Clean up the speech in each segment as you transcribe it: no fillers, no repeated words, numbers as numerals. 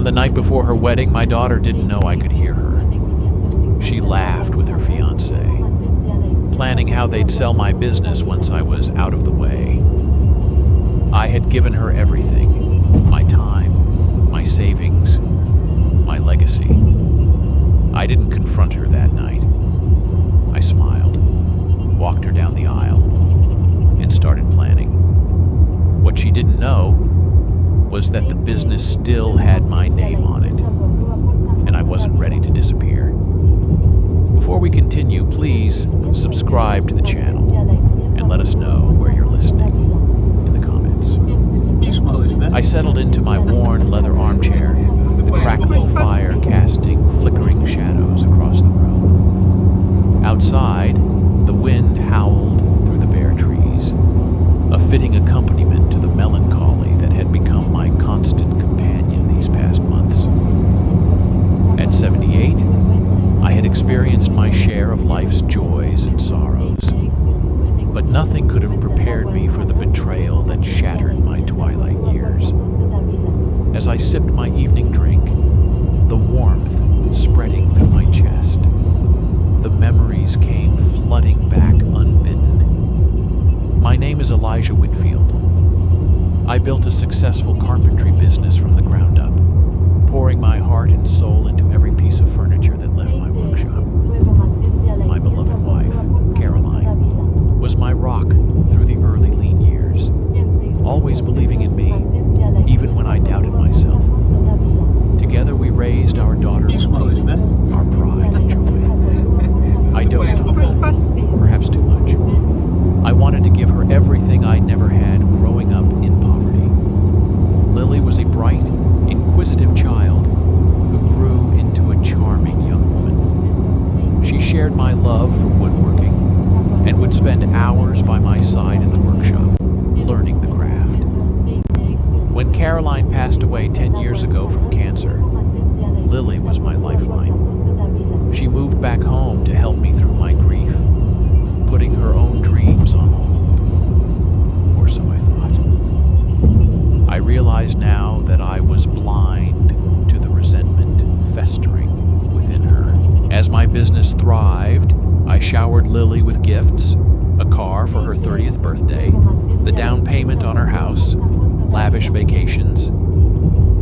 the night before her wedding, my daughter didn't know I could hear her. She laughed with her fiancé, planning how they'd sell my business once I was out of the way. I had given her everything, my time, my savings, my legacy. I didn't confront her that night. I smiled, walked her down the aisle, and started planning. What she didn't know was that the business still had my name on it, and I wasn't ready to disappear. Before we continue, please subscribe to the channel and let us know where you're listening in the comments. I settled into my worn leather armchair, the crackling fire casting flickering shadows across the room. Outside, the wind howled through the bare trees, a fitting accompaniment to the melancholy that had become my constant companion these past months. At 78, I had experienced my share of life's joys and sorrows, but nothing could have prepared me for the betrayal that shattered my twilight years. As I sipped my evening drink, the warmth spreading through my chest, the memories came flooding back unbidden. My name is Elijah Whitfield. I built a successful carpentry business from the ground up, pouring my heart and soul into every piece of furniture that left my workshop. My beloved wife, Caroline, was my rock through the early lean years, always believing in me, even when I doubted myself. Together we raised our daughter, our pride and joy. I doted on her, perhaps too much. I wanted to give her everything I'd never had growing up in poverty. Lily was a bright, inquisitive child who grew into a charming young woman. She shared my love for woodworking and would spend hours by my side in the workshop, learning the craft. When Caroline passed away 10 years ago from cancer, Lily was my lifeline. She moved back home to help me through my grief, putting her own dreams on hold. Or so I thought. I realize now that I was blind to the resentment festering within her. As my business thrived, I showered Lily with gifts, a car for her 30th birthday, the down payment on her house, lavish vacations.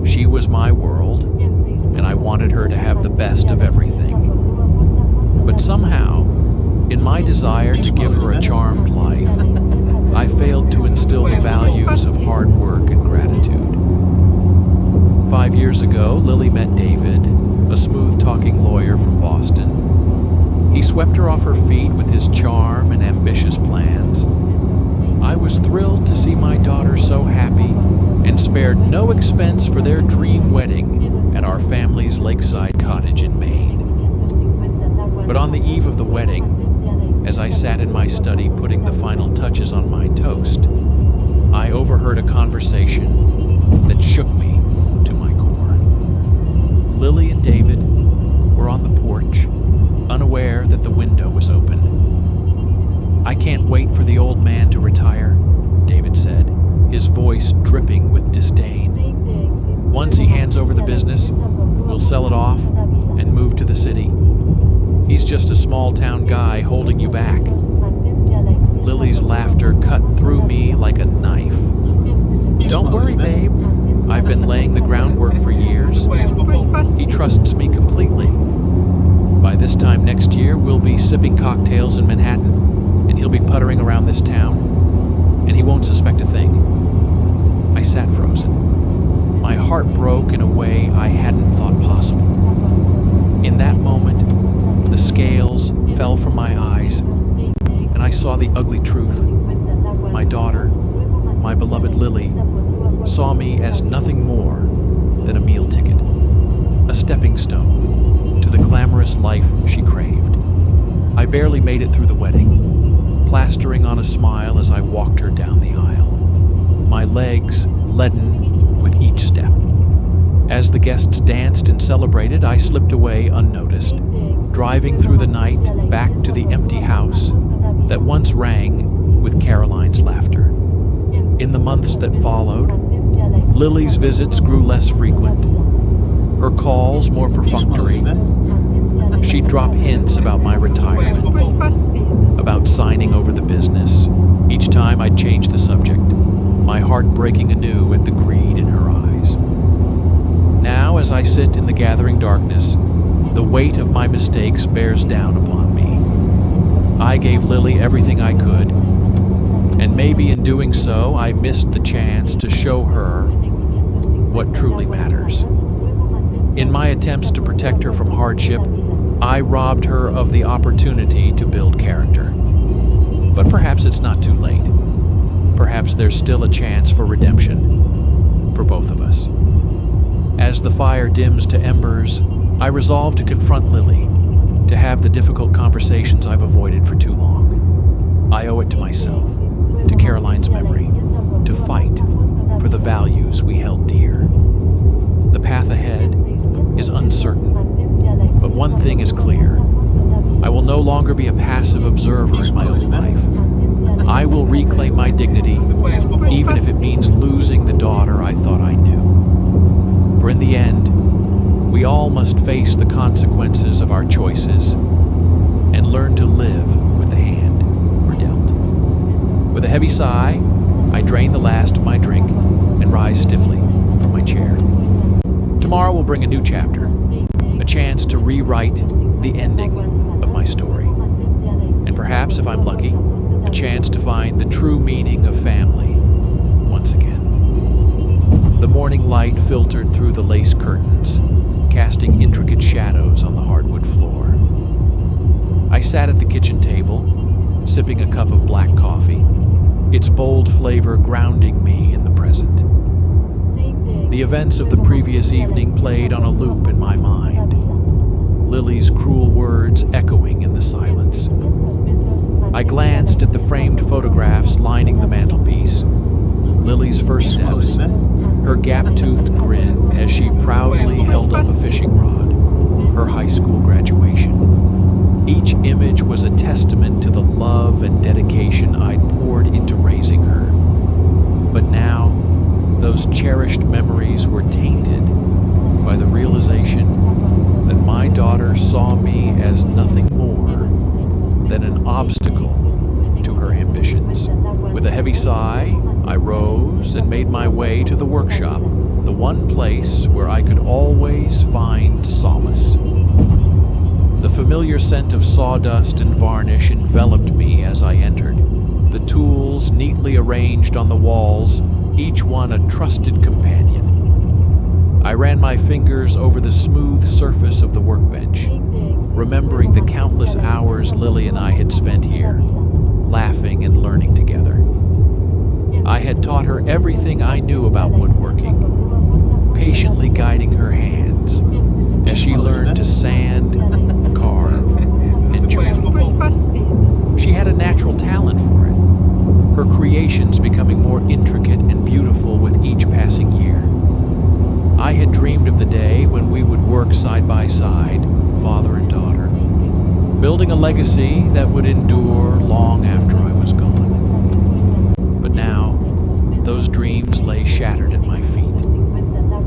She was my world, and I wanted her to have the best of everything. But somehow, in my desire to give her a charmed life, I failed to instill the values of hard work and gratitude. 5 years ago, Lily met David, a smooth-talking lawyer from Boston. He swept her off her feet with his charm and ambitious plans. I was thrilled to see my daughter so happy and spared no expense for their dream wedding at our family's lakeside cottage in Maine. But on the eve of the wedding, as I sat in my study putting the final touches on my toast, I overheard a conversation that shook me to my core. Lily and David were on the porch, unaware that the window was open. "I can't wait for the old man to retire," David said, his voice dripping with disdain. "Once he hands over the business, we'll sell it off and move to the city. He's just a small-town guy holding you back." Lily's laughter cut through me like a knife. "Don't worry, babe. I've been laying the groundwork for years. He trusts me completely. By this time next year, we'll be sipping cocktails in Manhattan, and he'll be puttering around this town, and he won't suspect a thing." I sat frozen. My heart broke in a way I hadn't thought possible. In that moment, the scales fell from my eyes, and I saw the ugly truth. My daughter, my beloved Lily, saw me as nothing more than a meal ticket, a stepping stone to the glamorous life she craved. I barely made it through the wedding, plastering on a smile as I walked her down the aisle, my legs leaden with each step. As the guests danced and celebrated, I slipped away unnoticed, driving through the night back to the empty house that once rang with Caroline's laughter. In the months that followed, Lily's visits grew less frequent, Her calls more perfunctory. She'd drop hints about my retirement, about signing over the business. Each time I'd change the subject, my heart breaking anew at the greed in her eyes. Now, as I sit in the gathering darkness, the weight of my mistakes bears down upon me. I gave Lily everything I could, and maybe in doing so, I missed the chance to show her what truly matters. In my attempts to protect her from hardship, I robbed her of the opportunity to build character. But perhaps it's not too late. Perhaps there's still a chance for redemption for both of us. As the fire dims to embers, I resolve to confront Lily, to have the difficult conversations I've avoided for too long. I owe it to myself, to Caroline's memory, to fight for the values we held dear. The path ahead is uncertain, but one thing is clear. I will no longer be a passive observer in my own life. I will reclaim my dignity, even if it means losing the daughter I thought I knew. For in the end, we all must face the consequences of our choices and learn to live with the hand we're dealt. With a heavy sigh, I drain the last of my drink and rise stiffly from my chair. Tomorrow will bring a new chapter, a chance to rewrite the ending of my story. And perhaps, if I'm lucky, a chance to find the true meaning of family once again. The morning light filtered through the lace curtains, casting intricate shadows on the hardwood floor. I sat at the kitchen table, sipping a cup of black coffee, its bold flavor grounding me in the present. The events of the previous evening played on a loop in my mind, Lily's cruel words echoing in the silence. I glanced at the framed photographs lining the mantelpiece, Lily's first steps, her gap-toothed grin as she proudly held up a fishing rod, her high school graduation. Each image was a testament to the love and dedication I'd poured into raising her. But now, those cherished memories were tainted by the realization that my daughter saw me as nothing more than an obstacle to her ambitions. With a heavy sigh, I rose and made my way to the workshop, the one place where I could always find solace. The familiar scent of sawdust and varnish enveloped me as I entered, the tools neatly arranged on the walls, each one a trusted companion. I ran my fingers over the smooth surface of the workbench, remembering the countless hours Lily and I had spent here, laughing and learning together. I had taught her everything I knew about woodworking, patiently guiding her hands as she learned to sand, carve, and join. She had a natural talent for it, her creations becoming more intricate and beautiful with each passing year. I had dreamed of the day when we would work side by side, father and daughter, building a legacy that would endure long after I was gone. But now, those dreams lay shattered at my feet.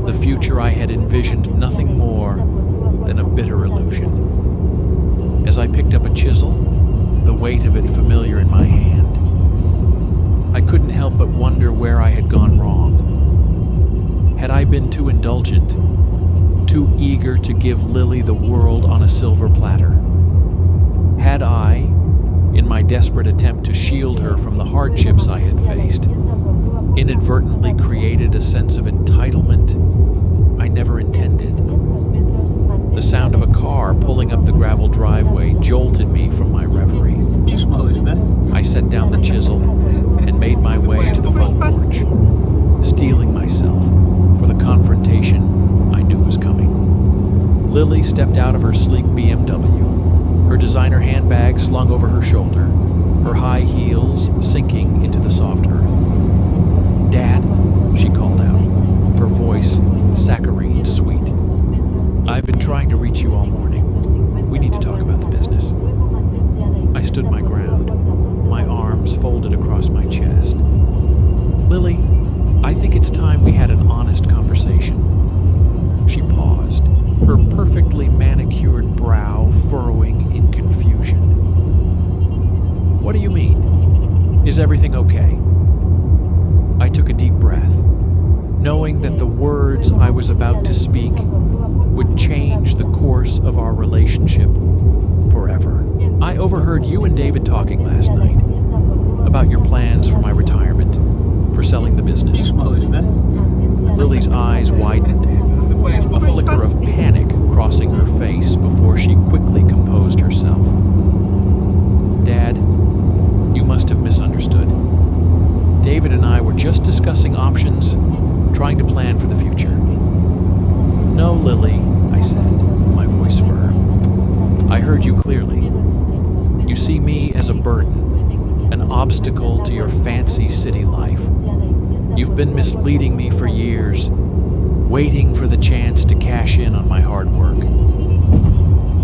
The future I had envisioned nothing more than a bitter illusion. As I picked up a chisel, the weight of it familiar in my hand, I couldn't help but wonder where I had gone wrong. Had I been too indulgent, too eager to give Lily the world on a silver platter? Had I, in my desperate attempt to shield her from the hardships I had faced, inadvertently created a sense of entitlement I never intended? The sound of a car pulling up the gravel driveway jolted me from my reverie. I set down the chisel and made my way to the front porch, steeling myself for the confrontation I knew was coming. Lily stepped out of her sleek BMW, her designer handbag slung over her shoulder, her high heels sinking into the soft earth. "Dad," she called out, her voice saccharine sweet. "I've been trying to reach you all morning. We need to talk about the business." I stood my ground, my arms folded across my chest. "Lily, I think it's time we had an honest conversation." She paused, Is everything okay? I took a deep breath, knowing that the words I was about to speak would change the course of our relationship forever. I overheard you and David talking last night about your plans for my retirement, for selling the business. Lily's eyes widened, a flicker of panic crossing her face before she quickly composed herself. Dad, you must have misunderstood. David and I were just discussing options, trying to plan for the future. No, Lily, I said, my voice firm. I heard you clearly. You see me as a burden, an obstacle to your fancy city life. You've been misleading me for years, waiting for the chance to cash in on my hard work.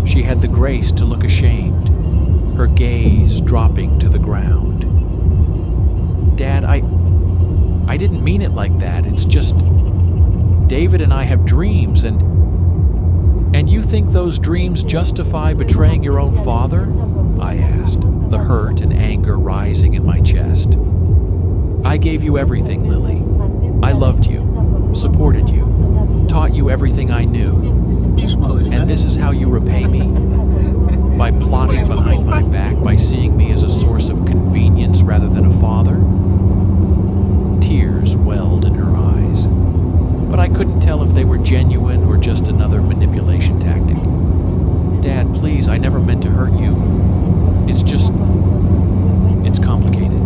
She had the grace to look ashamed, her gaze dropping to the ground. Dad, I didn't mean it like that. It's just David and I have dreams, and you think those dreams justify betraying your own father? I asked, the hurt and anger rising in my chest. I gave you everything, Lily. I loved you, supported you, taught you everything I knew. And this is how you repay me? By plotting behind my back, by seeing me as a source of convenience rather than a father? Tears welled in her eyes, but I couldn't tell if they were genuine or just another manipulation tactic. Dad, please, I never meant to hurt you. It's complicated.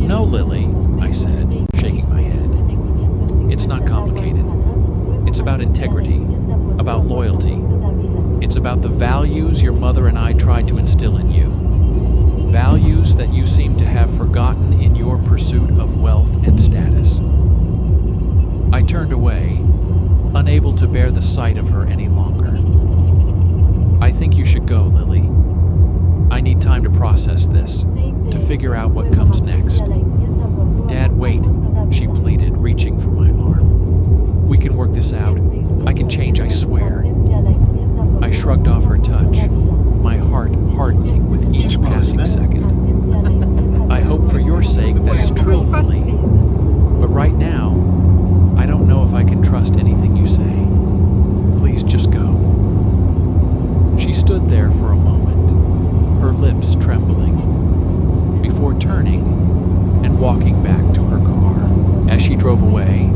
No, Lily, I said, shaking my head. It's not complicated. It's about integrity, about loyalty. It's about the values your mother and I tried to instill in you. Values that you seem to have forgotten in your pursuit of wealth and status. I turned away, unable to bear the sight of her any longer. I think you should go, Lily. I need time to process this, to figure out what comes next. Dad, wait, she pleaded, reaching for my arm. We can work this out. I can change, I swear. I shrugged off her touch, my heart hardening with each passing second. I hope for your sake that's true, Lily. But right now, I don't know if I can trust anything you say. Please just go. She stood there for a moment, her lips trembling, before turning and walking back to her car. As she drove away,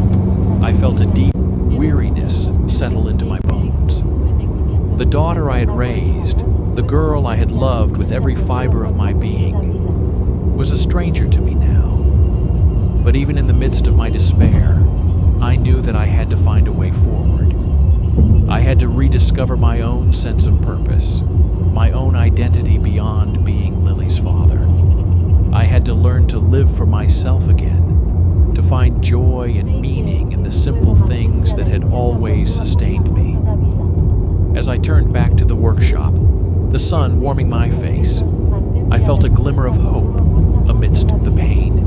I felt a deep weariness settle into my bones. The daughter I had raised, the girl I had loved with every fiber of my being, was a stranger to me now. But even in the midst of my despair, I knew that I had to find a way forward. I had to rediscover my own sense of purpose, my own identity beyond being Lily's father. I had to learn to live for myself again, to find joy and meaning in the simple things that had always sustained me. As I turned back to the workshop, the sun warming my face, I felt a glimmer of hope amidst the pain.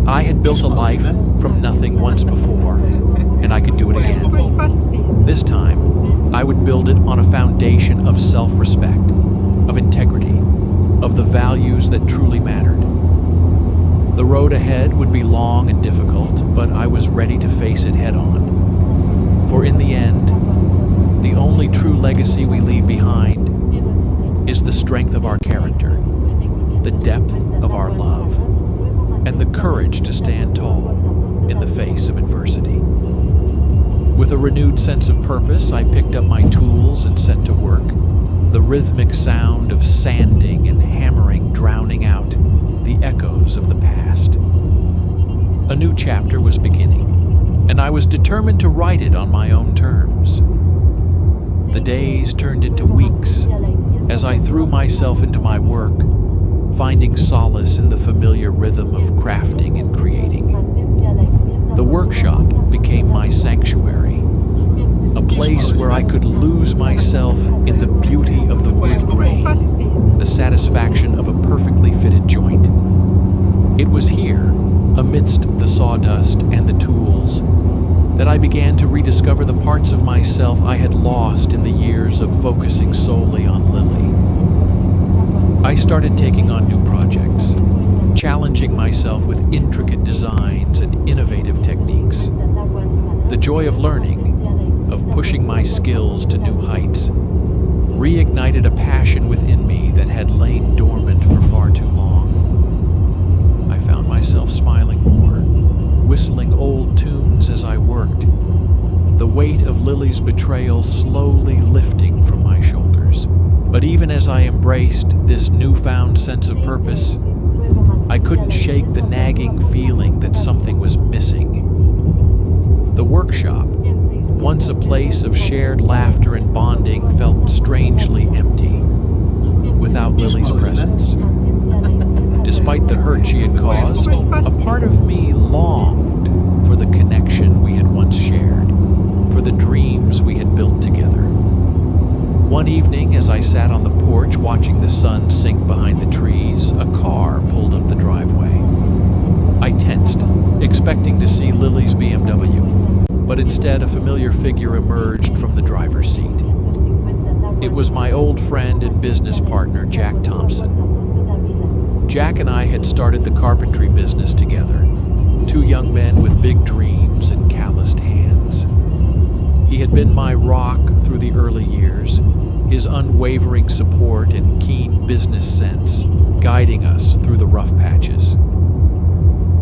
I had built a life from nothing once before, and I could do it again. This time, I would build it on a foundation of self-respect, of integrity, of the values that truly mattered. The road ahead would be long and difficult, but I was ready to face it head-on. For in the end, the only true legacy we leave behind is the strength of our character, the depth of our love, and the courage to stand tall in the face of adversity. With a renewed sense of purpose, I picked up my tools and set to work, the rhythmic sound of sanding and hammering drowning out the echoes of the past. A new chapter was beginning, and I was determined to write it on my own terms. The days turned into weeks as I threw myself into my work, finding solace in the familiar rhythm of crafting and creating. The workshop became my sanctuary, a place where I could lose myself in the beauty of the wood grain, the satisfaction of a perfectly fitted joint. It was here, amidst the sawdust and the tools, that I began to rediscover the parts of myself I had lost in the years of focusing solely on Lily. I started taking on new projects, challenging myself with intricate designs and innovative techniques. The joy of learning, of pushing my skills to new heights, reignited a passion within me that had lain dormant for far too long. I found myself smiling more, whistling old tunes as I worked, the weight of Lily's betrayal slowly lifting from my shoulders. But even as I embraced this newfound sense of purpose, I couldn't shake the nagging feeling that something was missing. The workshop, once a place of shared laughter and bonding, felt strangely empty without Lily's presence. Despite the hurt she had caused, a part of me longed for the connection we had once shared, for the dreams we had built together. One evening, as I sat on the porch watching the sun sink behind the trees, a car pulled up the driveway. I tensed, expecting to see Lily's BMW, but instead a familiar figure emerged from the driver's seat. It was my old friend and business partner, Jack Thompson. Jack and I had started the carpentry business together, two young men with big dreams and calloused hands. He had been my rock through the early years, his unwavering support and keen business sense guiding us through the rough patches.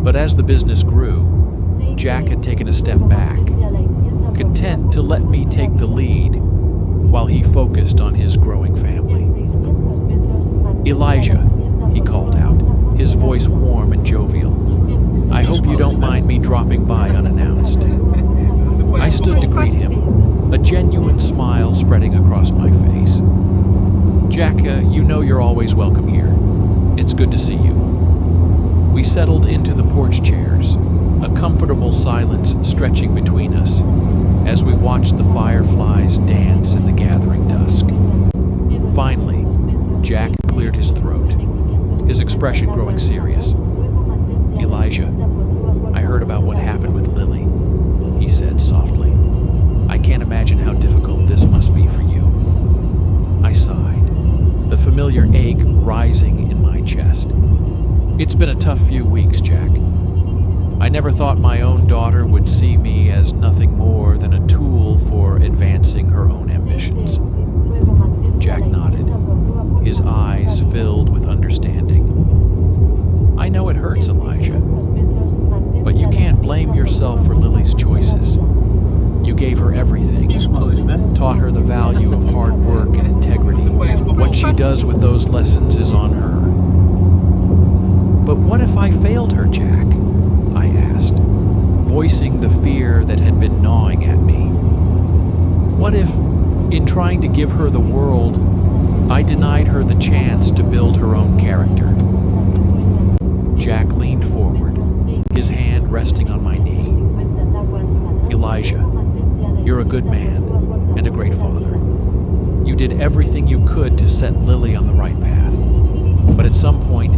But as the business grew, Jack had taken a step back, content to let me take the lead while he focused on his growing family. "Elijah," he called out, his voice warm and jovial. "I hope you don't mind me dropping by unannounced." I stood to greet him, a genuine smile spreading across my face. "Jack, you know you're always welcome here. It's good to see you." We settled into the porch chairs, a comfortable silence stretching between us as we watched the fireflies dance in the gathering dusk. Finally, Jack cleared his throat, his expression growing serious. "Elijah, I heard about what happened with Lily," he said softly. "I can't imagine how difficult this must be for you." I sighed, the familiar ache rising in my chest. "It's been a tough few weeks, Jack. I never thought my own daughter would see me as nothing more than a tool for advancing her own ambitions." Jack nodded, his eyes filled with understanding. "I know it hurts, Elijah, but you can't blame yourself for Lily's choices. You gave her everything, taught her the value of hard work and integrity. What she does with those lessons is on her." "But what if I failed her, Jack?" I asked, voicing the fear that had been gnawing at me. "What if, in trying to give her the world, I denied her the chance to build her own character?" Jack leaned forward, his hand resting on my knee. "Elijah, you're a good man and a great father. You did everything you could to set Lily on the right path. But at some point,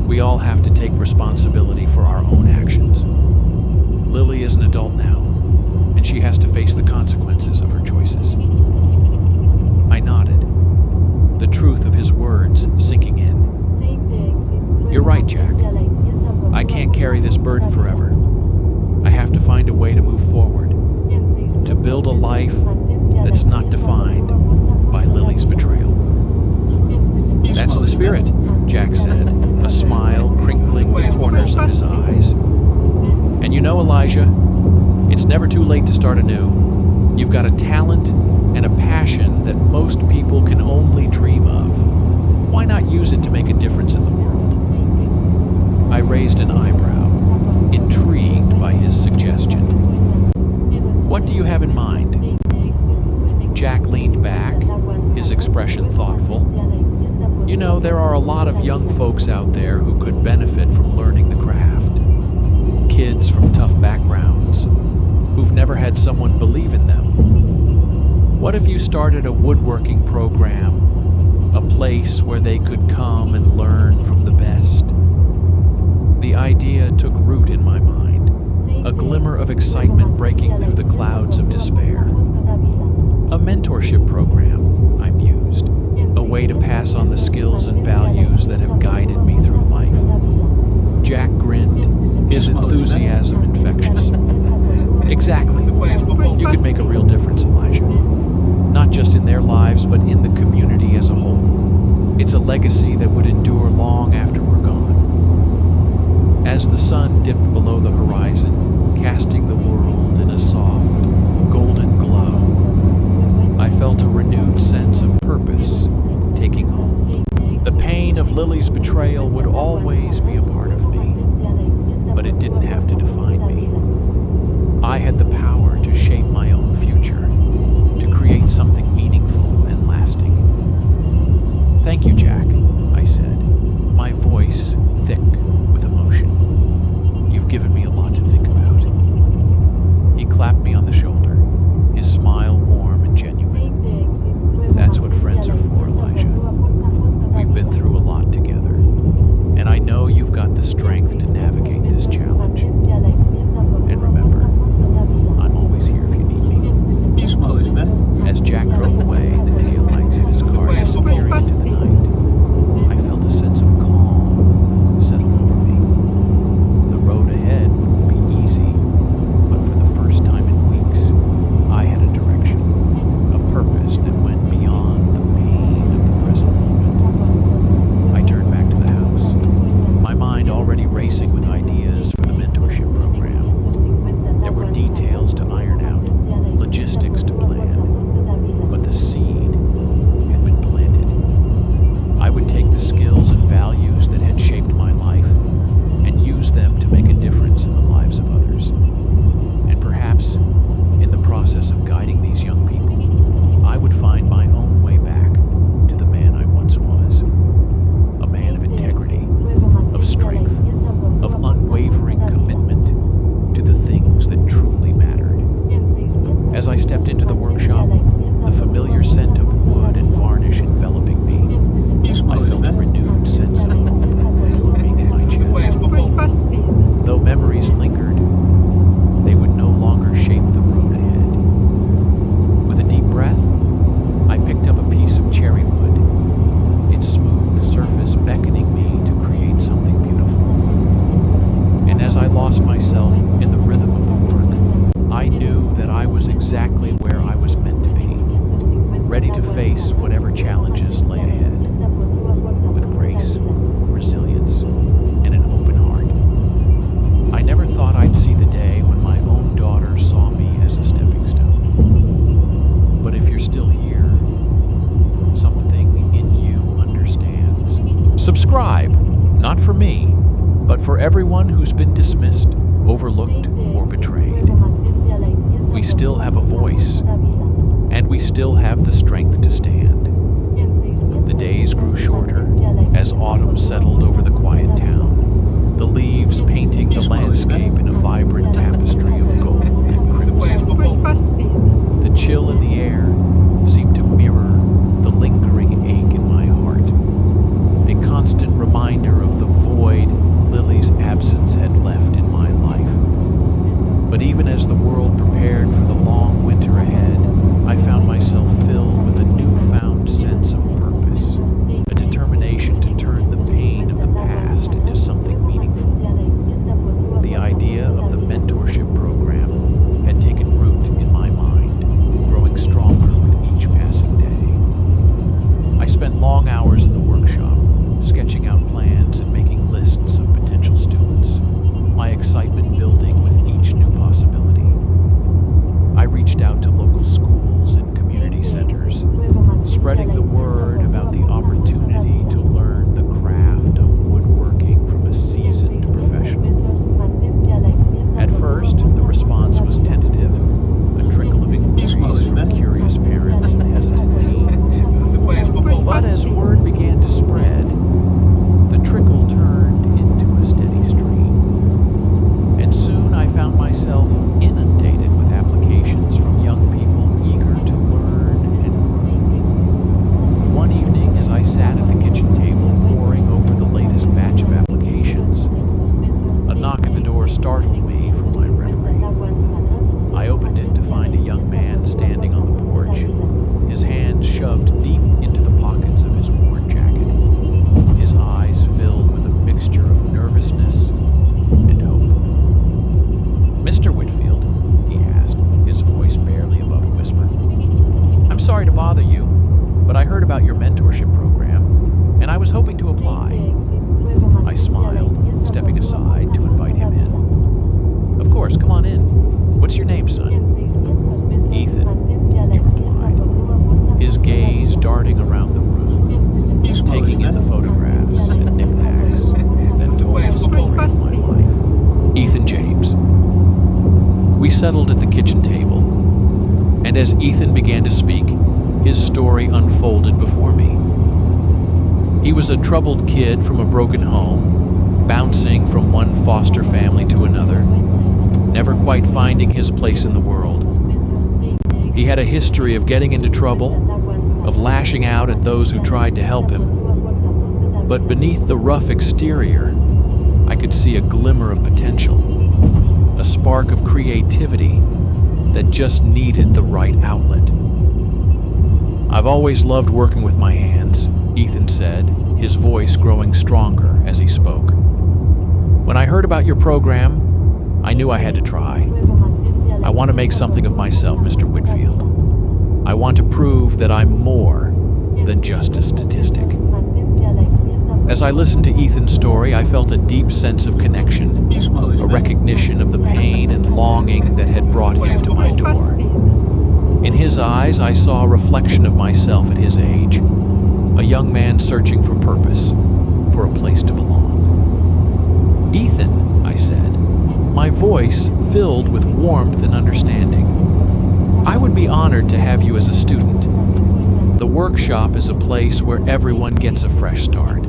we all have to take responsibility for our own actions. Lily is an adult now, and she has to face the consequences of her choices." I nodded, the truth of his words sinking in. "You're right, Jack. I can't carry this burden forever. I have to find a way to move forward, to build a life that's not defined by Lily's betrayal." "That's the spirit," Jack said, a smile crinkling the corners of his eyes. "And you know, Elijah, it's never too late to start anew. You've got a talent and a passion that most people can only dream of. Why not use it to make a difference in the world?" I raised an eyebrow, intrigued by his suggestion. "What do you have in mind?" Jack leaned back, his expression thoughtful. "You know, there are a lot of young folks out there who could benefit from learning the craft. Kids from tough backgrounds, who've never had someone believe in them. What if you started a woodworking program, a place where they could come and learn from the best?" The idea took root in my mind, a glimmer of excitement breaking through the clouds of despair. "A mentorship program," I mused, "a way to pass on the skills and values that have guided me through life." enthusiasm infectious. Exactly. You could make a real difference, Elijah. Not just in their lives, but in the community as a whole. It's a legacy that would endure long after we're gone. As the sun dipped below the horizon, casting the world in a soft, golden glow, I felt a renewed sense of purpose taking hold. The pain of Lily's betrayal would always be a part of me, but it didn't have to define me. I had the power to shape my own future, to create something meaningful and lasting. "Thank you, Jack," I said, my voice thick with emotion. "You've given me a lot to think about." He clapped me on the shoulder, his smile warm and genuine. "That's what friends are for, Elijah. We've been through a lot together, and I know you've got the strength to navigate this challenge. And remember, I'm always here if you need me." Śpisz, małyś, ne? As Jack drove away, the taillights in his car disappearing into the night, I felt a sense of calm settle over me. The road ahead wouldn't be easy, but for the first time in weeks, I had a direction, a purpose that went beyond the pain of the present moment. I turned back to the house, my mind already racing with ideas for the mentorship program. There were details to iron out, logistics to plan, but the seed had been planted. I would take the skills and values that had shaped my life and use them to make a difference in the lives of others. And perhaps, in the process of guiding these young people, I would find my own way back to the man I once was. A man of integrity, of strength, of unwavering commitment to the things that truly mattered. As I stepped into the workshop, the familiar scent of wood and varnish enveloping me, Śpisz, I małyś, felt a ne? renewed sense of hope blooming in my chest. Though memories lingered, they would no longer shape the road ahead. With a deep breath, I picked up a piece of cherry wood, its smooth surface beckoning me to create something beautiful. And as I lost myself in the rhythm of the work, I knew that I was exactly where I was meant to be, ready to face whatever challenges lay ahead, with grace, resilience, and an open heart. I never thought I'd see the day when my own daughter saw me as a stepping stone. But if you're still here, something in you understands. Subscribe, not for me, but for everyone who's been dismissed, overlooked, or betrayed. We still have a voice, and we still have the strength to stand. The days grew shorter as autumn settled over the quiet town, the leaves painting the landscape in a vibrant tapestry of gold and crimson. The chill in the air seemed to mirror the lingering ache in my heart, a constant reminder of the void Lily's absence had left in my life. But even as the world prepared for the long winter ahead, I found myself filled with a newfound sense of purpose, a determination to turn the pain of the past into something meaningful. The idea of the mentorship program had taken root in my mind, growing stronger And as Ethan began to speak, his story unfolded before me. He was a troubled kid from a broken home, bouncing from one foster family to another, never quite finding his place in the world. He had a history of getting into trouble, of lashing out at those who tried to help him. But beneath the rough exterior, I could see a glimmer of potential, a spark of creativity that just needed the right outlet. "I've always loved working with my hands," Ethan said, his voice growing stronger as he spoke. "When I heard about your program, I knew I had to try. I want to make something of myself, Mr. Whitfield. I want to prove that I'm more than just a statistic." As I listened to Ethan's story, I felt a deep sense of connection, a recognition of the pain and longing that had brought him to my door. In his eyes, I saw a reflection of myself at his age, a young man searching for purpose, for a place to belong. "Ethan," I said, my voice filled with warmth and understanding, "I would be honored to have you as a student. The workshop is a place where everyone gets a fresh start,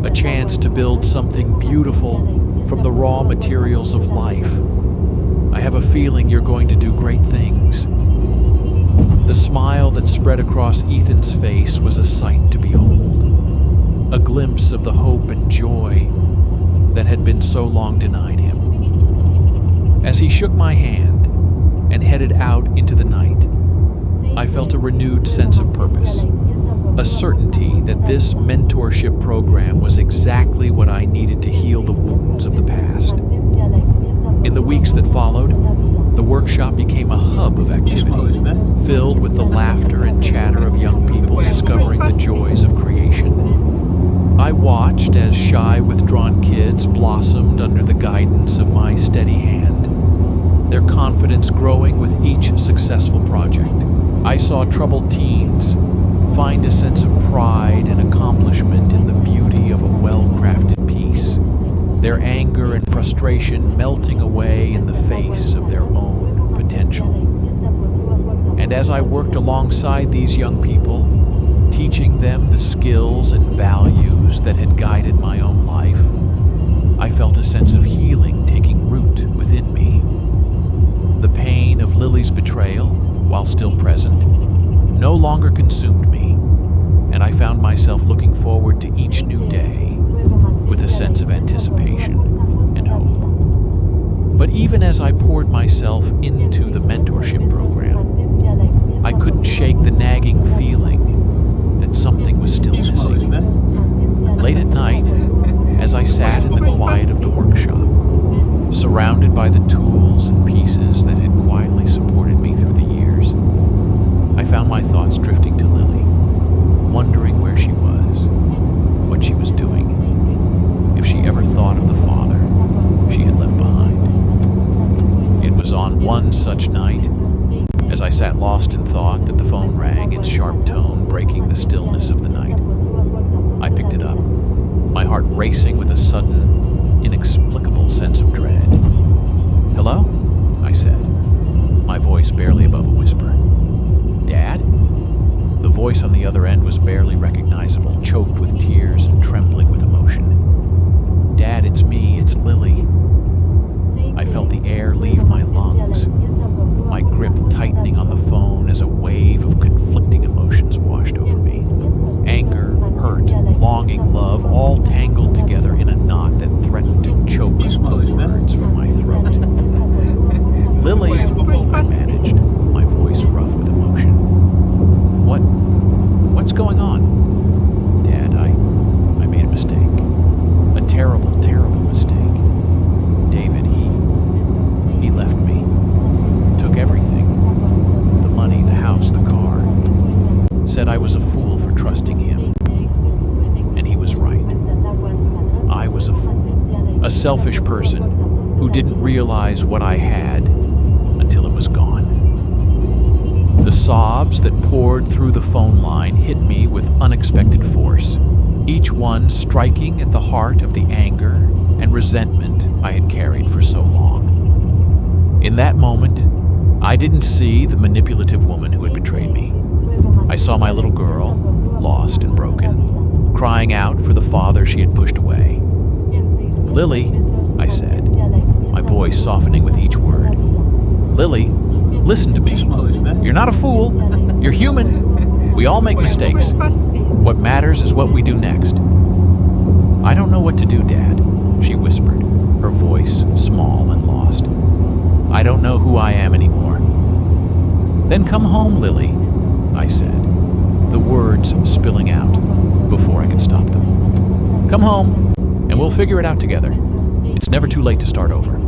a chance to build something beautiful from the raw materials of life. I have a feeling you're going to do great things." The smile that spread across Ethan's face was a sight to behold, a glimpse of the hope and joy that had been so long denied him. As he shook my hand and headed out into the night, I felt a renewed sense of purpose, a certainty that this mentorship program was exactly what I needed to heal the wounds of the past. In the weeks that followed, the workshop became a hub of activity, filled with the laughter and chatter of young people discovering the joys of creation. I watched as shy, withdrawn kids blossomed under the guidance of my steady hand, their confidence growing with each successful project. I saw troubled teens find a sense of pride and accomplishment in the beauty of a well-crafted piece, their anger and frustration melting away in the face of their own potential. And as I worked alongside these young people, teaching them the skills and values that had guided my own life, I felt a sense of healing taking root within me. The pain of Lily's betrayal, while still present, no longer consumed me, and I found myself looking forward to each new day with a sense of anticipation and hope. But even as I poured myself into the mentorship program, I couldn't shake the nagging feeling that something was still missing. Late at night, as I sat in the quiet of the workshop, surrounded by the tools and pieces that had quietly supported me through the years, I found my thoughts drifting to Lily, wondering where she was, what she was doing, if she ever thought of the father she had left behind. It was on one such night, as I sat lost in thought, that the phone rang, its sharp tone breaking the stillness of the night. I picked it up, my heart racing with a sudden, inexplicable sense of dread. "Hello?" I said, my voice barely above a whisper. "Dad?" The voice on the other end was barely recognizable, choked with tears and trembling with emotion. "Dad, it's me, it's Lily." I felt the air leave my lungs, my grip tightening on the phone as a wave of conflicting emotions washed over me. Anger, hurt, longing, love, all tangled together in a knot that threatened to choke the words from my throat. "Lily," I managed, my voice rough with emotion. What's going on?" "Dad, I made a mistake. A terrible, terrible mistake. David, he left me. Took everything. The money, the house, the car. Said I was a fool for trusting him. And he was right. I was a fool. A selfish person who didn't realize what I had until it was gone." The sobs that poured through the phone line hit me with unexpected force, each one striking at the heart of the anger and resentment I had carried for so long. In that moment, I didn't see the manipulative woman who had betrayed me. I saw my little girl, lost and broken, crying out for the father she had pushed away. "Lily," I said, my voice softening with each word. "Lily, listen to me. You're not a fool. You're human. We all make mistakes. What matters is what we do next." "I don't know what to do, Dad," she whispered, her voice small and lost. "I don't know who I am anymore." "Then come home, Lily," I said, the words spilling out before I could stop them. "Come home, and we'll figure it out together. It's never too late to start over."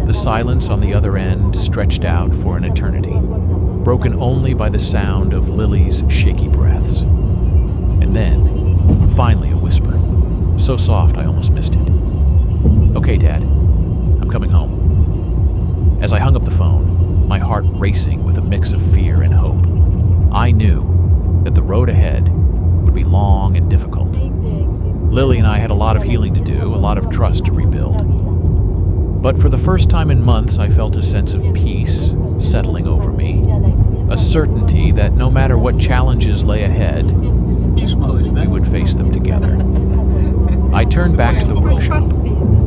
The silence on the other end stretched out for an eternity, broken only by the sound of Lily's shaky breaths. And then, finally a whisper, so soft I almost missed it. "Okay, Dad, I'm coming home." As I hung up the phone, my heart racing with a mix of fear and hope, I knew that the road ahead would be long and difficult. Lily and I had a lot of healing to do, a lot of trust to rebuild. But for the first time in months, I felt a sense of peace settling over me, a certainty that no matter what challenges lay ahead, we would face them together. I turned back to the workshop,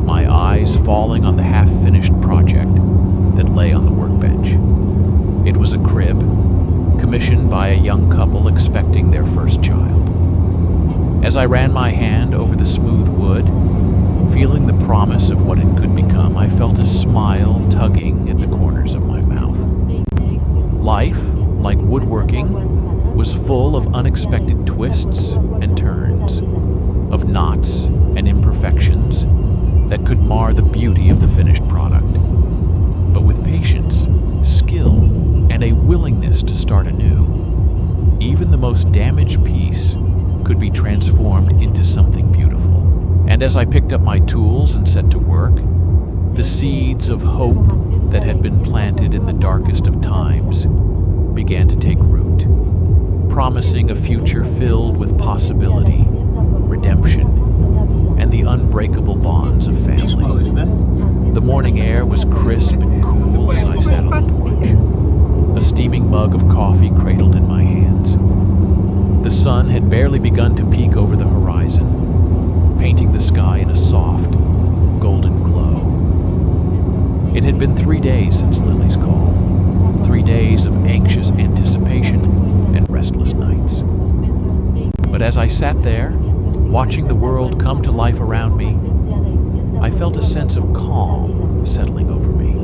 my eyes falling on the half-finished project that lay on the workbench. It was a crib, commissioned by a young couple expecting their first child. As I ran my hand over the smooth wood, feeling the promise of what it could become, I felt a smile tugging at the corners of my mouth. Life, like woodworking, was full of unexpected twists and turns, of knots and imperfections that could mar the beauty of the finished product. But with patience, skill, and a willingness to start anew, even the most damaged piece could be transformed into something beautiful. And as I picked up my tools and set to work, the seeds of hope that had been planted in the darkest of times began to take root, promising a future filled with possibility, redemption, and the unbreakable bonds of family. The morning air was crisp and cool as I sat on the porch, a steaming mug of coffee cradled in my hands. The sun had barely begun to peek over the horizon, painting the sky in a soft, golden glow. It had been 3 days since Lily's call, 3 days of anxious anticipation and restless nights. But as I sat there, watching the world come to life around me, I felt a sense of calm settling over me,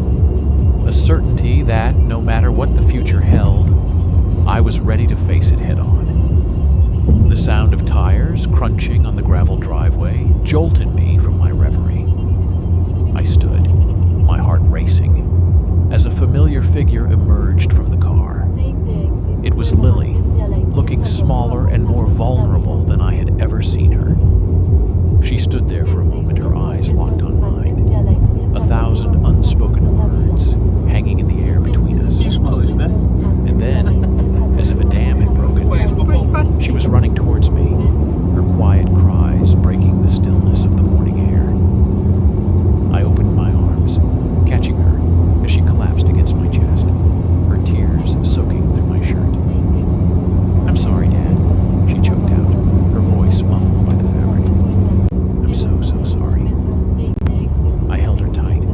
a certainty that, no matter what the future held, I was ready to face it head-on. The sound of tires crunching on the gravel driveway jolted me from my reverie. I stood, my heart racing, as a familiar figure emerged from the car. It was Lily, looking smaller and more vulnerable than I had ever seen her. She stood there for a moment, her eyes locked on mine, 1,000 unspoken words hanging in the air between us. And then, as if a dam had broken, she was running towards me, her quiet cries breaking the stillness of the morning air. I opened my arms, catching her as she collapsed against my chest, her tears soaking through my shirt. "I'm sorry, Dad," she choked out, her voice muffled by the fabric. "I'm so sorry." I held her tight,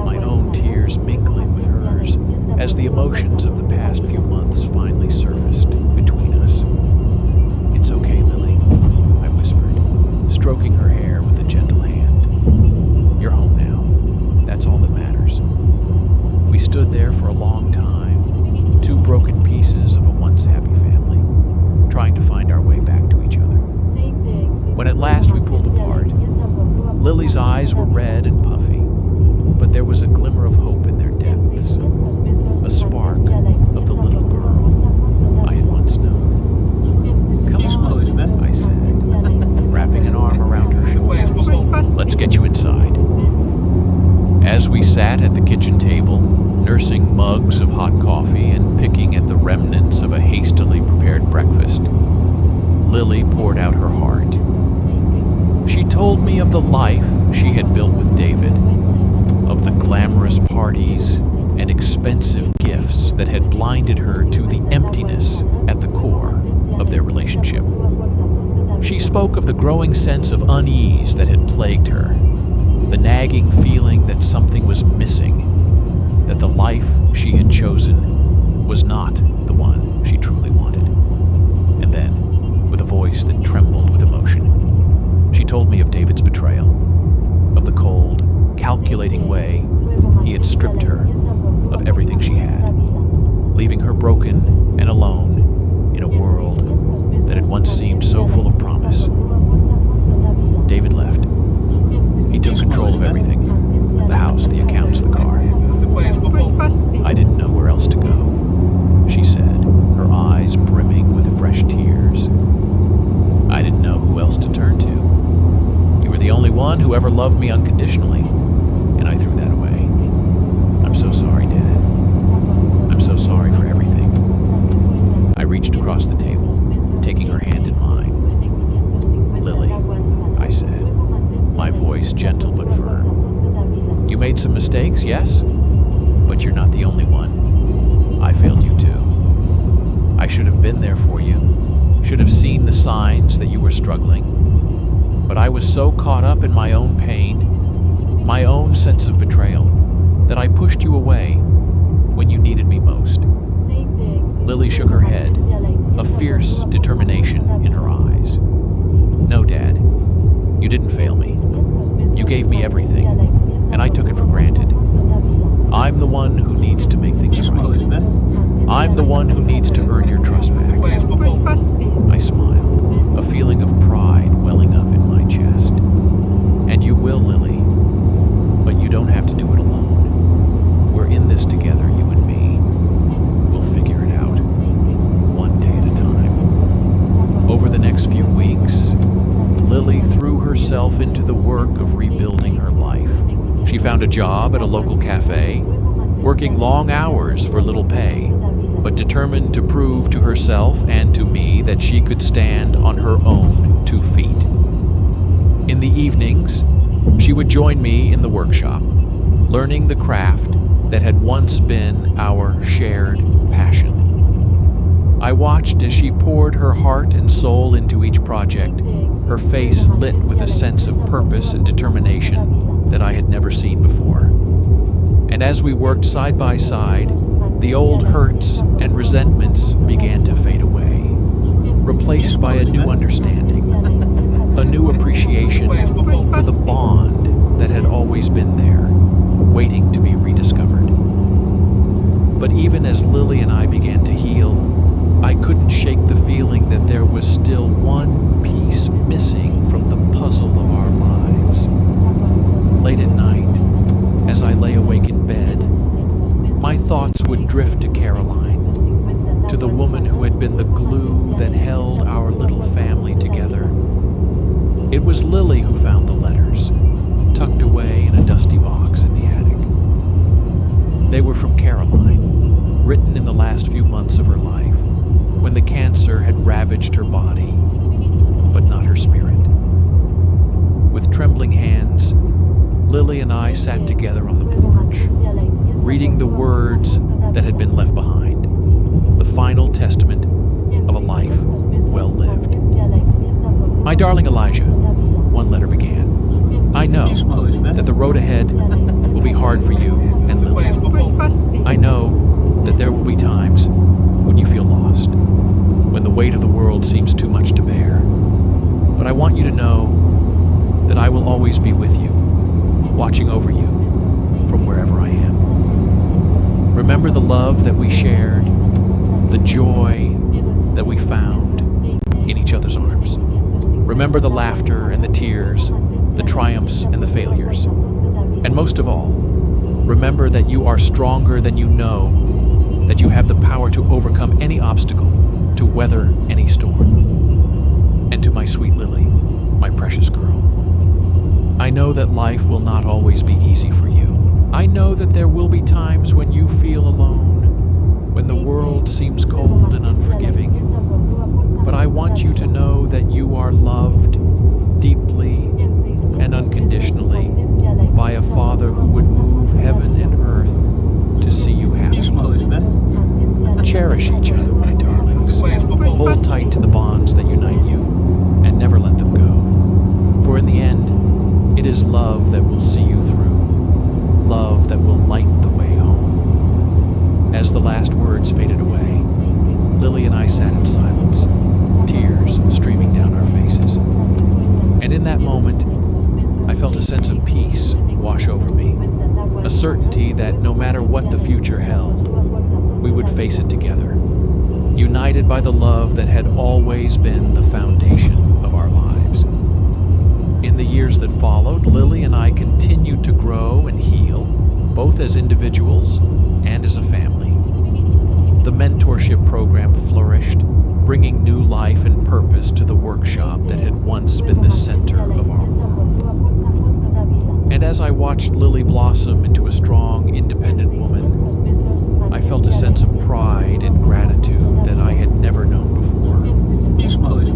my own tears mingling with hers as the emotions of the past few months finally surfaced between us. "It's okay, Lily," I whispered, stroking her hair with a gentle hand. "You're home now. That's all that matters." We stood there for a long time, two broken pieces of a once happy family, trying to find our way back to each other. When at last we pulled apart, Lily's eyes were red and puffy, but there was a glimmer of hope in their depths, a spark of the little girl I had once known. "Come on," I said, wrapping an arm around her shoulders. "Let's get you inside." As we sat at the kitchen table, nursing mugs of hot coffee and picking at the remnants of a hastily prepared breakfast, Lily poured out her heart. She told me of the life she had built with David, of the glamorous parties and expensive gifts that had blinded her to the emptiness at the core of their relationship. She spoke of the growing sense of unease that had plagued her, the nagging feeling that something was missing, that the life she had chosen was not the one she truly wanted. And then, with a voice that trembled with emotion, she told me of David's betrayal, of the cold, calculating way he had stripped her of everything she had, leaving her broken and alone in a world that had once seemed so full of promise. David left. He took control of everything, the house, the accounts, the car. I didn't know where else to go, she said, her eyes brimming with fresh tears. I didn't know who else to turn to. You were the only one who ever loved me unconditionally, and I threw that away. I'm so sorry, Dad. I'm so sorry for everything. I reached across the table, taking her hand in mine. Lily, I said, my voice gentle but firm. You made some mistakes, yes? But you're not the only one. I failed you too. I should have been there for you, should have seen the signs that you were struggling. But I was so caught up in my own pain, my own sense of betrayal, that I pushed you away when you needed me most. Lily shook her head, a fierce determination in her eyes. No, Dad, you didn't fail me. You gave me everything, and I took it for granted. I'm the one who needs to make things right. I'm the one who needs to earn your trust back. I smiled, a feeling of pride welling up in my chest. And you will, Lily, but you don't have to do it alone. We're in this together, you and me. We'll figure it out, one day at a time. Over the next few weeks, Lily threw herself into the work of rebuilding her life. She found a job at a local cafe, working long hours for little pay, but determined to prove to herself and to me that she could stand on her own 2 feet. In the evenings, she would join me in the workshop, learning the craft that had once been our shared passion. I watched as she poured her heart and soul into each project, her face lit with a sense of purpose and determination that I had never seen before. And as we worked side by side, the old hurts and resentments began to fade away, replaced by a new understanding, a new appreciation for the bond that had always been there, waiting to be rediscovered. But even as Lily and I began to heal, I couldn't shake the feeling that there was still one piece missing from the puzzle of our lives. Late at night, as I lay awake in bed, my thoughts would drift to Caroline, to the woman who had been the glue that held our little family together. It was Lily who found the letters, tucked away in a dusty box in the attic. They were from Caroline, written in the last few months of her life, when the cancer had ravaged her body, but not her spirit. With trembling hands, Lily and I sat together on the porch, reading the words that had been left behind, the final testament of a life well lived. My darling Elijah, one letter began. I know that the road ahead will be hard for you and Lily. I know that there will be times when you feel lost, when the weight of the world seems too much to bear. But I want you to know that I will always be with you, watching over you from wherever I am. Remember the love that we shared, the joy that we found in each other's arms. Remember the laughter and the tears, the triumphs and the failures. And most of all, remember that you are stronger than you know, that you have the power to overcome any obstacle, to weather any storm. And to my sweet Lily, my precious girl, I know that life will not always be easy for you. I know that there will be times when you feel alone, when the world seems cold and unforgiving. But I want you to know that you are loved deeply and unconditionally by a Father who would move heaven and earth to see Cherish each other, my darlings. Hold tight to the bonds that unite you, and never let them go. For in the end, it is love that will see you through, love that will light the way home. As the last words faded away, Lily and I sat in silence, tears streaming down our faces. And in that moment, I felt a sense of peace wash over me, a certainty that no matter what the future held, we would face it together, united by the love that had always been the foundation of our lives. In the years that followed, Lily and I continued to grow and heal, both as individuals and as a family. The mentorship program flourished, bringing new life and purpose to the workshop that had once been the center of our world. And as I watched Lily blossom into a strong, independent woman, I felt a sense of pride and gratitude that I had never known before.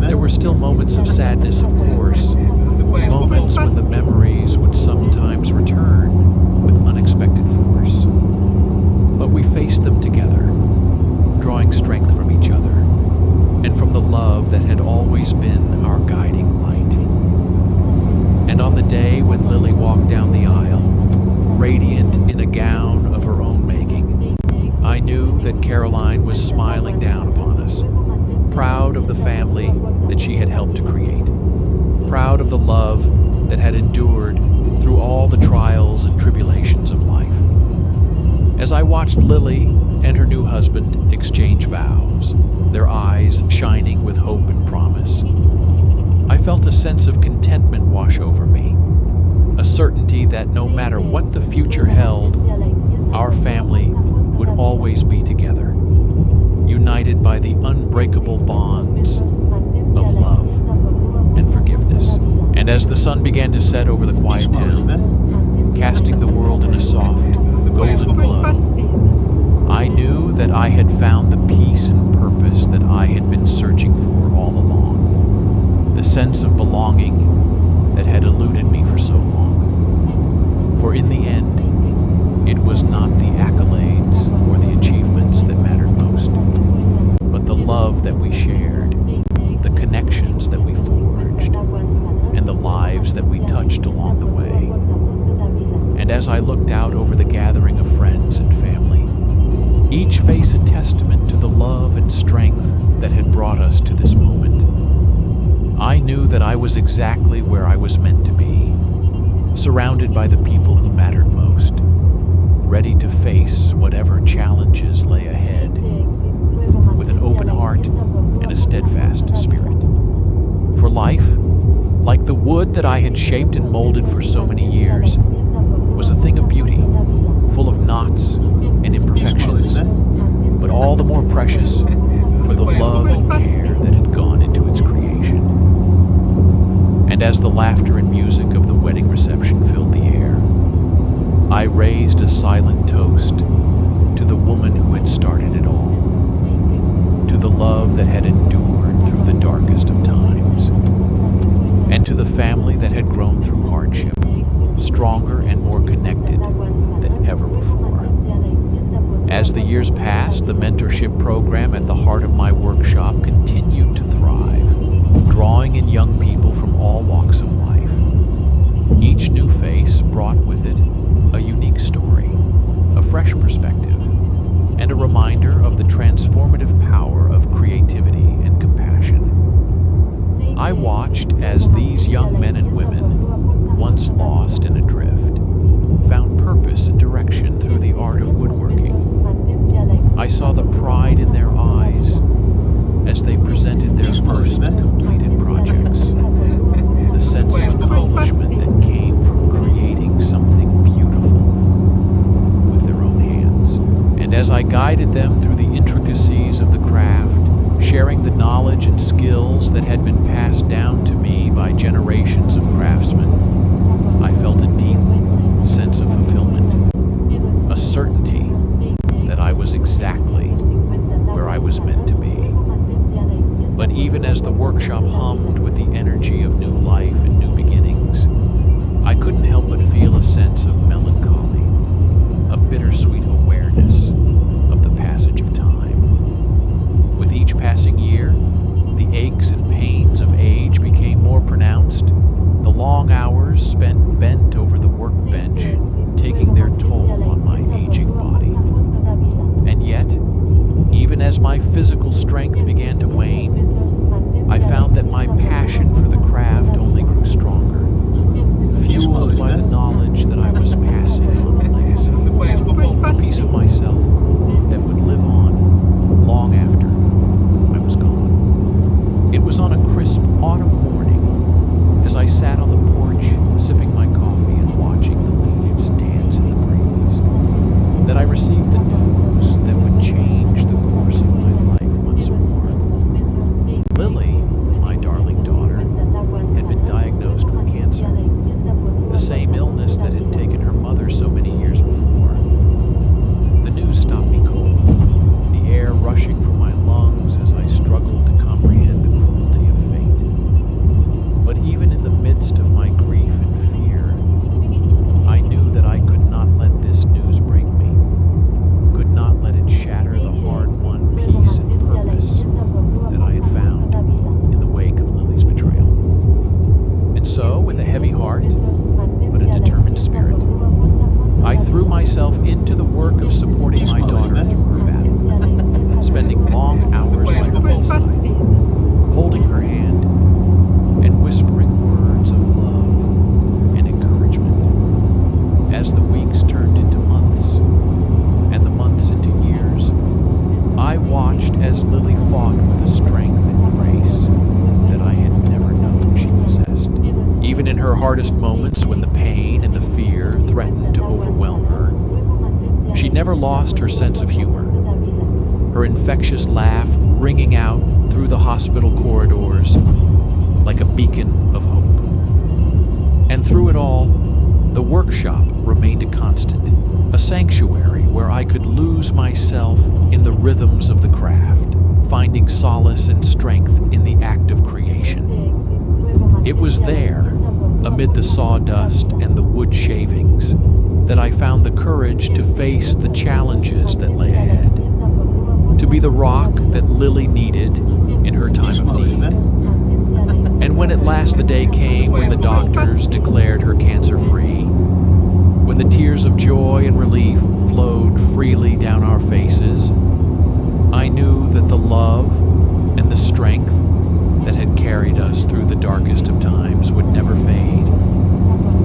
There were still moments of sadness, of course, moments when the memories would sometimes return with unexpected force. But we faced them together, drawing strength from each other and from the love that had always been our guiding light. And on the day when Lily walked down the aisle, radiant in a gown of her own making, I knew that Caroline was smiling down upon us, proud of the family that she had helped to create, proud of the love that had endured through all the trials and tribulations of life. As I watched Lily and her new husband exchange vows, their eyes shining with hope and promise, I felt a sense of contentment wash over me, a certainty that no matter what the future held, our family would always be together, united by the unbreakable bonds of love and forgiveness. And as the sun began to set over the quiet town, casting the world in a soft, golden glow, I knew that I had found the peace and purpose that I had been searching for all along, the sense of belonging that had eluded me for so long. For in the end, it was not the accolades or the achievements that mattered most, but the love that we shared, the connections that we forged, and the lives that we touched along the way. And as I looked out over the gathering of friends and family, each face a testament to the love and strength that had brought us to this moment, I knew that I was exactly where I was meant to be, surrounded by the people who mattered most, ready to face whatever challenges lay ahead, with an open heart and a steadfast spirit. For life, like the wood that I had shaped and molded for so many years, was a thing of beauty, full of knots and imperfections, but all the more precious for the love and care that had gone into its creation. And as the laughter and music of the wedding reception filled the air, I raised a silent toast to the woman who had started it all, to the love that had endured through the darkest of times, and to the family that had grown through hardship, stronger and more connected than ever before. As the years passed, the mentorship program at the heart of my workshop continued to thrive, drawing in young people from all walks of life. Each new face brought with it a unique story, a fresh perspective, and a reminder of the transformative power of creativity and compassion. I watched as these young men and women, once lost and adrift, found purpose and direction through the art of woodworking. I saw the pride in their eyes as they presented their first completed projects, the sense of accomplishment that came from creating something beautiful with their own hands. And as I guided them through the intricacies of the craft, sharing the knowledge and skills that had been passed down to me by generations of craftsmen, I felt a deep sense of fulfillment, a certainty that I was exactly where I was meant to be. But even as the workshop hummed with the energy of new life and new beginnings, I couldn't help but feel a sense of melancholy, a bittersweet awareness of the passage of time. hours spent bent over the workbench, taking their toll on my aging body. And yet, even as my physical strength began to wane, I found that my passion for the craft only grew stronger, fueled by the knowledge that I was passing on a legacy, a piece of myself that would live on long after I was gone. It was on a crisp autumn morning, as I sat on the porch sipping my coffee and watching the leaves dance in the breeze, that I received the news that would change the course of my life once more. Lily, my darling daughter, had been diagnosed with cancer, the same illness that had taken her mother so many years before. The news stopped me cold, the air rushing from my lungs as I struggled to comprehend the cruelty of fate. But even in the midst of my grief and fear, I knew that I could not let this news break me, could not let it shatter the hard-won peace and purpose that I had found in the wake of Lily's betrayal. And so, with a heavy heart, but a determined spirit, I threw myself into the work of supporting my daughter through her battle, spending long hours by her bedside, holding her hand, and whispering words of love and encouragement. As the weeks turned into months, and the months into years, I watched as Lily fought with a strength and grace that I had never known she possessed. Even in her hardest moments, when the pain and the fear threatened to overwhelm her, she never lost her sense of humor, her infectious laugh ringing out through the hospital corridors like a beacon of hope. And through it all, the workshop remained a constant, a sanctuary where I could lose myself in the rhythms of the craft, finding solace and strength in the act of creation. It was there, amid the sawdust and the wood shavings, that I found the courage to face the challenges that lay ahead, to be the rock that Lily needed in her time of need. And when at last the day came when the doctors declared her cancer-free, when the tears of joy and relief flowed freely down our faces, I knew that the love and the strength that had carried us through the darkest of times would never fade,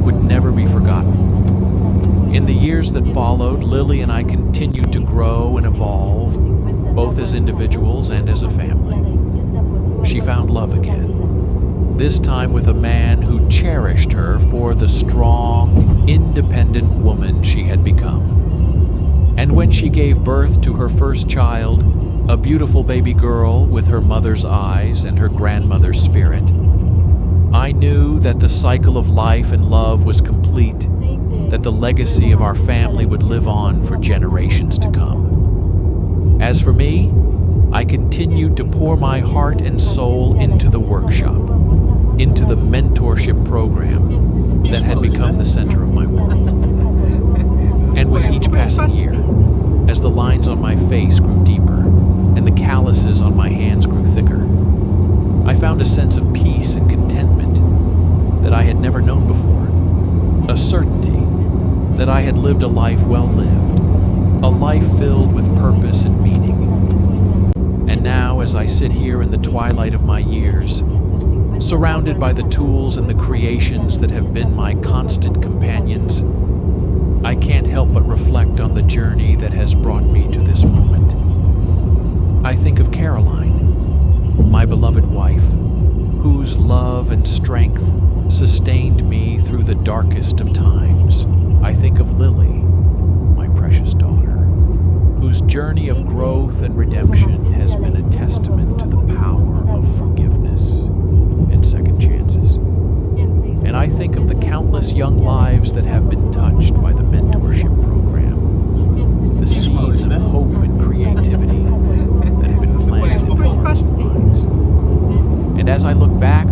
would never be forgotten. In the years that followed, Lily and I continued to grow and evolve, both as individuals and as a family. She found love again, this time with a man who cherished her for the strong, independent woman she had become. And when she gave birth to her first child, a beautiful baby girl with her mother's eyes and her grandmother's spirit, I knew that the cycle of life and love was complete, that the legacy of our family would live on for generations to come. As for me, I continued to pour my heart and soul into the workshop, into the mentorship program that had become the center of my world. And with each passing year, as the lines on my face grew deeper and the calluses on my hands grew thicker, I found a sense of peace and contentment that I had never known before, a certainty that I had lived a life well lived, a life filled with purpose and meaning. And now, as I sit here in the twilight of my years, surrounded by the tools and the creations that have been my constant companions, I can't help but reflect on the journey that has brought me to this moment. I think of Caroline, my beloved wife, whose love and strength sustained me through the darkest of times. I think of Lily, my precious daughter, whose journey of growth and redemption has been a testament to the power of forgiveness and second chances. And I think of the countless young lives that have been touched by the mentorship program, the seeds of hope and creativity that have been planted in their hearts and minds. And as I look back